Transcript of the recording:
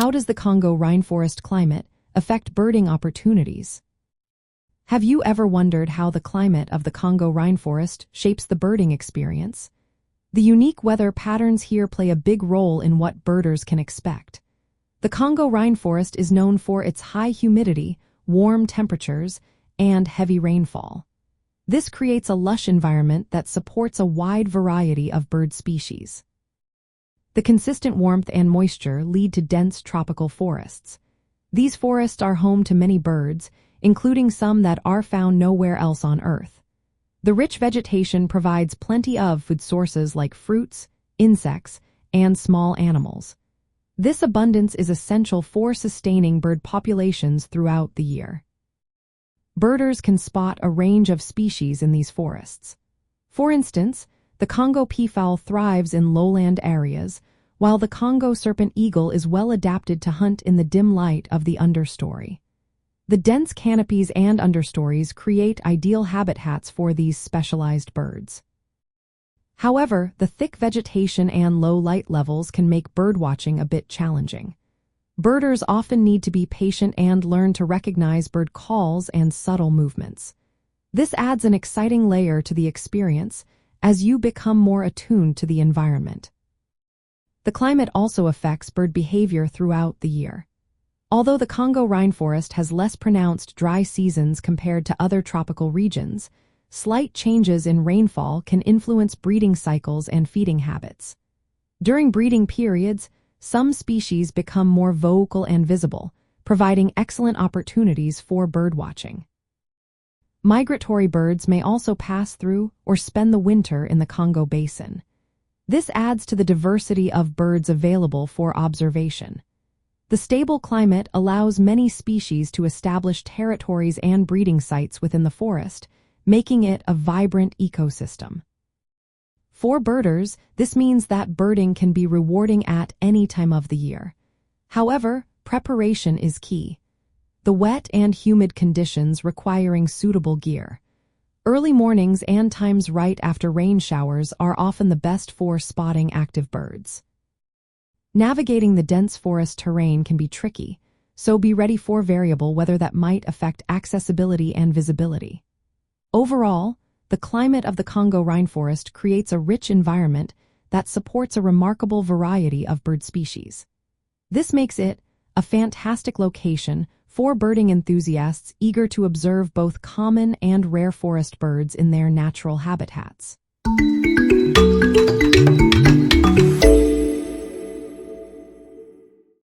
How does the Congo rainforest climate affect birding opportunities? Have you ever wondered how the climate of the Congo rainforest shapes the birding experience? The unique weather patterns here play a big role in what birders can expect. The Congo rainforest is known for its high humidity, warm temperatures, and heavy rainfall. This creates a lush environment that supports a wide variety of bird species. The consistent warmth and moisture lead to dense tropical forests. These forests are home to many birds, including some that are found nowhere else on Earth. The rich vegetation provides plenty of food sources like fruits, insects, and small animals. This abundance is essential for sustaining bird populations throughout the year. Birders can spot a range of species in these forests. For instance, the Congo peafowl thrives in lowland areas, while the Congo serpent eagle is well adapted to hunt in the dim light of the understory. The dense canopies and understories create ideal habitats for these specialized birds. However, the thick vegetation and low light levels can make birdwatching a bit challenging. Birders often need to be patient and learn to recognize bird calls and subtle movements. This adds an exciting layer to the experience as you become more attuned to the environment. The climate also affects bird behavior throughout the year. Although the Congo rainforest has less pronounced dry seasons compared to other tropical regions, slight changes in rainfall can influence breeding cycles and feeding habits. During breeding periods, some species become more vocal and visible, providing excellent opportunities for birdwatching. Migratory birds may also pass through or spend the winter in the Congo basin. This adds to the diversity of birds available for observation. The stable climate allows many species to establish territories and breeding sites within the forest, making it a vibrant ecosystem. For birders, this means that birding can be rewarding at any time of the year. However, preparation is key. The wet and humid conditions requiring suitable gear. Early mornings and times right after rain showers are often the best for spotting active birds. Navigating the dense forest terrain can be tricky, so be ready for variable weather that might affect accessibility and visibility. Overall, the climate of the Congo rainforest creates a rich environment that supports a remarkable variety of bird species. This makes it a fantastic location for birding enthusiasts eager to observe both common and rare forest birds in their natural habitats.